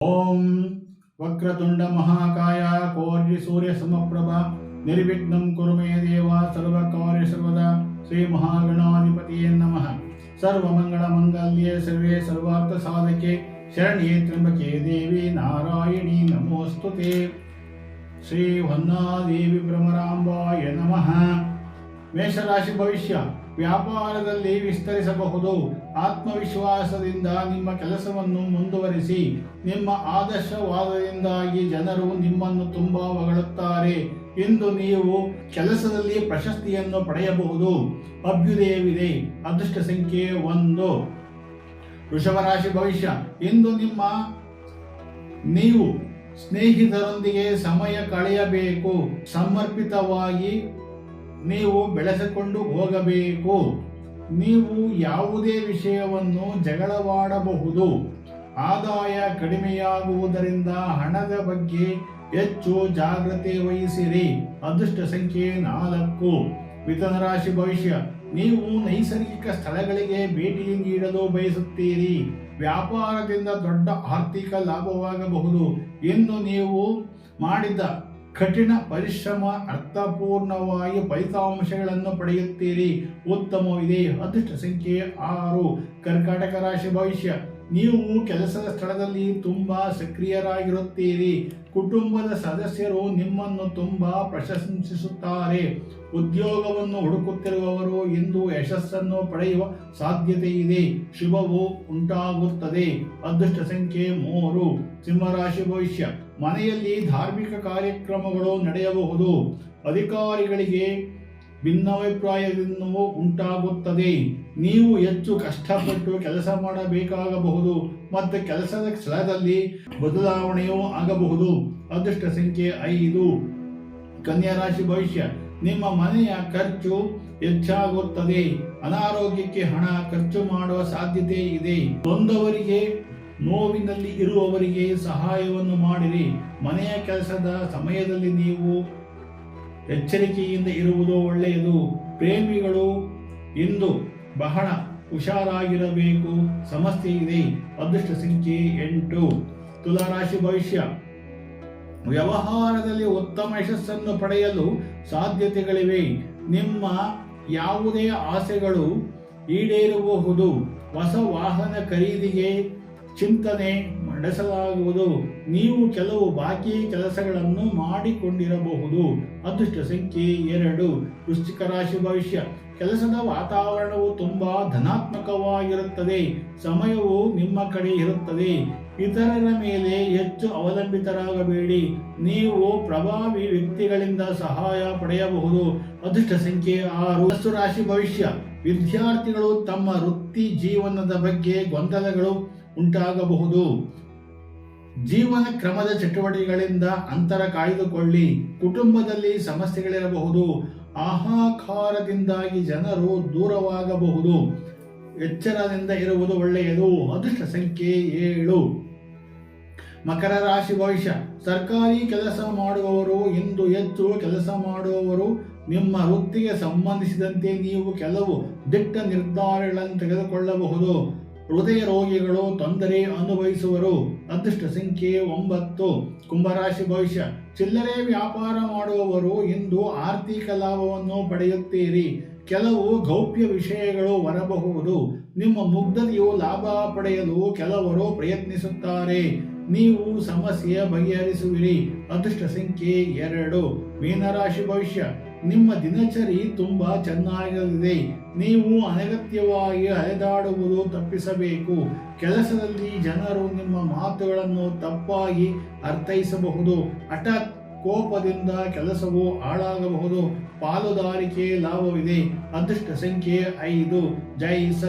ಓಂ ವಕ್ರತುಂಡ ಮಹಾಕಾಯ ಕೋಟಿ ಸೂರ್ಯ ಸಮಪ್ರಭ ನಿರ್ವಿಘ್ನಂ ಕುರು ಮೇ ದೇವ ಸರ್ವಕಾರ್ಯ ಸರ್ವದಾ ಶ್ರೀ ಮಹಾಗಣಾಧಿಪತಿಯೇ ನಮಃ. ಸರ್ವಮಂಗಳ ಮಂಗಲ್ಯೆ ಸರ್ವೇ ಸರ್ವಾರ್ಥ ಸಾಧಕೆ ಶರಣ್ಯೇ ತ್ರ್ಯಂಬಕೆ ದೇವಿ ನಾರಾಯಣಿ ನಮೋಸ್ತುತೆ. ಶ್ರೀ ಹೊನ್ನಾದೇವಿ ಭ್ರಮರಾಂಬಾಯ ನಮಃ. ಮೇಷರಾಶಿ ಭವಿಷ್ಯ ವ್ಯಾಪಾರದಲ್ಲಿ ವಿಸ್ತರಿಸಬಹುದು. ಆತ್ಮವಿಶ್ವಾಸದಿಂದ ನಿಮ್ಮ ಕೆಲಸವನ್ನು ಮುಂದುವರಿಸಿ. ನಿಮ್ಮ ಆದರ್ಶವಾದದಿಂದಾಗಿ ಜನರು ನಿಮ್ಮನ್ನು ತುಂಬಾ ಹೊಗಳುತ್ತಾರೆ. ಇಂದು ನೀವು ಕೆಲಸದಲ್ಲಿ ಪ್ರಶಸ್ತಿಯನ್ನು ಪಡೆಯಬಹುದು. ಅಭ್ಯುದಯವಿದೆ. ಅದೃಷ್ಟ ಸಂಖ್ಯೆ 1. ವೃಷಭರಾಶಿ ಭವಿಷ್ಯ ಇಂದು ನೀವು ಸ್ನೇಹಿತರೊಂದಿಗೆ ಸಮಯ ಕಳೆಯಬೇಕು. ಸಮರ್ಪಿತವಾಗಿ ನೀವು ಬೆಳೆಸಿಕೊಂಡು ಹೋಗಬೇಕು. ನೀವು ಯಾವುದೇ ವಿಷಯವನ್ನು ಜಗಳವಾಡಬಹುದು. ಆದಾಯ ಕಡಿಮೆಯಾಗುವುದರಿಂದ ಹಣದ ಬಗ್ಗೆ ಹೆಚ್ಚು ಜಾಗ್ರತೆ ವಹಿಸಿರಿ. ಅದೃಷ್ಟ ಸಂಖ್ಯೆ 4. ಮಿಥುನ ರಾಶಿ ಭವಿಷ್ಯ ನೀವು ನೈಸರ್ಗಿಕ ಸ್ಥಳಗಳಿಗೆ ಭೇಟಿ ನೀಡಲು ಬಯಸುತ್ತೀರಿ. ವ್ಯಾಪಾರದಿಂದ ದೊಡ್ಡ ಆರ್ಥಿಕ ಲಾಭವಾಗಬಹುದು. ಇಂದು ನೀವು ಮಾಡಿದ ಕಠಿಣ ಪರಿಶ್ರಮ ಅರ್ಥಪೂರ್ಣವಾಗಿ ಫಲಿತಾಂಶಗಳನ್ನು ಪಡೆಯುತ್ತೀರಿ. ಉತ್ತಮವಿದೆ. ಅದೃಷ್ಟ ಸಂಖ್ಯೆ 6. ಕರ್ಕಾಟಕ ರಾಶಿ ಭವಿಷ್ಯ ನೀವು ಕೆಲಸದ ಸ್ಥಳದಲ್ಲಿ ತುಂಬಾ ಸಕ್ರಿಯರಾಗಿರುತ್ತೀರಿ. ಕುಟುಂಬದ ಸದಸ್ಯರು ನಿಮ್ಮನ್ನು ತುಂಬಾ ಪ್ರಶಂಸಿಸುತ್ತಾರೆ. ಉದ್ಯೋಗವನ್ನು ಹುಡುಕುತ್ತಿರುವವರು ಇಂದು ಯಶಸ್ಸನ್ನು ಪಡೆಯುವ ಸಾಧ್ಯತೆ ಇದೆ. ಶುಭವು ಉಂಟಾಗುತ್ತದೆ. ಅದೃಷ್ಟ ಸಂಖ್ಯೆ 3. ಸಿಂಹರಾಶಿ ಭವಿಷ್ಯ ಮನೆಯಲ್ಲಿ ಧಾರ್ಮಿಕ ಕಾರ್ಯಕ್ರಮಗಳು ನಡೆಯಬಹುದು. ಅಧಿಕಾರಿಗಳಿಗೆ ಭಿನ್ನಾಭಿಪ್ರಾಯದಿಂದ ಉಂಟಾಗುತ್ತದೆ. ನೀವು ಹೆಚ್ಚು ಕಷ್ಟಪಟ್ಟು ಕೆಲಸ ಮಾಡಬೇಕಾಗಬಹುದು ಮತ್ತು ಕೆಲಸದ ಸ್ಥಳದಲ್ಲಿ ಬದಲಾವಣೆಯೂ ಆಗಬಹುದು. ಅದೃಷ್ಟ ಸಂಖ್ಯೆ 5. ಕನ್ಯಾ ರಾಶಿ ಭವಿಷ್ಯ ನಿಮ್ಮ ಮನೆಯ ಖರ್ಚು ಹೆಚ್ಚಾಗುತ್ತದೆ. ಅನಾರೋಗ್ಯಕ್ಕೆ ಹಣ ಖರ್ಚು ಮಾಡುವ ಸಾಧ್ಯತೆ ಇದೆ. ನೊಂದವರಿಗೆ ನೋವಿನಲ್ಲಿ ಇರುವವರಿಗೆ ಸಹಾಯವನ್ನು ಮಾಡಿರಿ. ಮನೆಯ ಕೆಲಸದ ಸಮಯದಲ್ಲಿ ನೀವು ಎಚ್ಚರಿಕೆಯಿಂದ ಇರುವುದು ಒಳ್ಳೆಯದು. ಪ್ರೇಮಿಗಳು ಇಂದು ಬಹಳ ಹುಷಾರಾಗಿರಬೇಕು. ಸಮಸ್ಯೆ ಇದೆ. ಅದೃಷ್ಟ ಸಂಖ್ಯೆ 8. ತುಲಾರಾಶಿ ಭವಿಷ್ಯ ವ್ಯವಹಾರದಲ್ಲಿ ಉತ್ತಮ ಯಶಸ್ಸನ್ನು ಪಡೆಯಲು ಸಾಧ್ಯತೆಗಳಿವೆ. ನಿಮ್ಮ ಯಾವುದೇ ಆಸೆಗಳು ಈಡೇರಬಹುದು. ಹೊಸ ವಾಹನ ಖರೀದಿಗೆ ಚಿಂತನೆ ನಡೆಸಲಾಗುವುದು. ನೀವು ಕೆಲವು ಬಾಕಿ ಕೆಲಸಗಳನ್ನು ಮಾಡಿಕೊಂಡಿರಬಹುದು. ಅದೃಷ್ಟ ಸಂಖ್ಯೆ 2. ವೃಶ್ಚಿಕ ರಾಶಿ ಭವಿಷ್ಯ ಕೆಲಸದ ವಾತಾವರಣವು ತುಂಬಾ ಧನಾತ್ಮಕವಾಗಿರುತ್ತದೆ. ಸಮಯವು ನಿಮ್ಮ ಕಡೆ ಇರುತ್ತದೆ. ಇತರರ ಮೇಲೆ ಹೆಚ್ಚು ಅವಲಂಬಿತರಾಗಬೇಡಿ. ನೀವು ಪ್ರಭಾವಿ ವ್ಯಕ್ತಿಗಳಿಂದ ಸಹಾಯ ಪಡೆಯಬಹುದು. ಅದೃಷ್ಟ ಸಂಖ್ಯೆ 6. ಧನಸ್ಸು ರಾಶಿ ಭವಿಷ್ಯ ವಿದ್ಯಾರ್ಥಿಗಳು ತಮ್ಮ ವೃತ್ತಿ ಜೀವನದ ಬಗ್ಗೆ ಗೊಂದಲಗಳು ಉಂಟಾಗಬಹುದು. ಜೀವನ ಕ್ರಮದ ಚಟುವಟಿಕೆಗಳಿಂದ ಅಂತರ ಕಾಯ್ದುಕೊಳ್ಳಿ. ಕುಟುಂಬದಲ್ಲಿ ಸಮಸ್ಯೆಗಳಿರಬಹುದು. ಆಹಾಕಾರದಿಂದಾಗಿ ಜನರು ದೂರವಾಗಬಹುದು. ಎಚ್ಚರದಿಂದ ಇರುವುದು ಒಳ್ಳೆಯದು. ಅದೃಷ್ಟ ಸಂಖ್ಯೆ 7. ಮಕರ ರಾಶಿ ಭವಿಷ್ಯ ಸರ್ಕಾರಿ ಕೆಲಸ ಮಾಡುವವರು ಇಂದು ಹೆಚ್ಚು ಕೆಲಸ ಮಾಡುವವರು. ನಿಮ್ಮ ವೃತ್ತಿಗೆ ಸಂಬಂಧಿಸಿದಂತೆ ನೀವು ಕೆಲವು ದಿಟ್ಟ ನಿರ್ಧಾರಗಳನ್ನು ತೆಗೆದುಕೊಳ್ಳಬಹುದು. ಹೃದಯ ರೋಗಿಗಳು ತೊಂದರೆ ಅನುಭವಿಸುವರು. ಅದೃಷ್ಟ ಸಂಖ್ಯೆ 9. ಕುಂಭರಾಶಿ ಭವಿಷ್ಯ ಚಿಲ್ಲರೆ ವ್ಯಾಪಾರ ಮಾಡುವವರು ಇಂದು ಆರ್ಥಿಕ ಲಾಭವನ್ನು ಪಡೆಯುತ್ತೀರಿ. ಕೆಲವು ಗೌಪ್ಯ ವಿಷಯಗಳು ಹೊರಬಹುದು. ನಿಮ್ಮ ಮುಗ್ಧತೆಯು ಲಾಭ ಪಡೆಯಲು ಕೆಲವರು ಪ್ರಯತ್ನಿಸುತ್ತಾರೆ. ನೀವು ಸಮಸ್ಯೆ ಬಗೆಹರಿಸುವಿರಿ. ಅದೃಷ್ಟ ಸಂಖ್ಯೆ 2. ಮೀನರಾಶಿ ಭವಿಷ್ಯ ನಿಮ್ಮ ದಿನಚರಿ ತುಂಬಾ ಚೆನ್ನಾಗಿರಲಿದೆ. ನೀವು ಅನಗತ್ಯವಾಗಿ ಅಲೆದಾಡುವುದು ತಪ್ಪಿಸಬೇಕು. ಕೆಲಸದಲ್ಲಿ ಜನರು ನಿಮ್ಮ ಮಾತುಗಳನ್ನು ತಪ್ಪಾಗಿ ಅರ್ಥೈಸಬಹುದು. ಹಠಾತ್ ಕೋಪದಿಂದ ಕೆಲಸವು ಹಾಳಾಗಬಹುದು. ಪಾಲುದಾರಿಕೆ ಲಾಭವಿದೆ. ಅದೃಷ್ಟ ಸಂಖ್ಯೆ 5. ಜೈ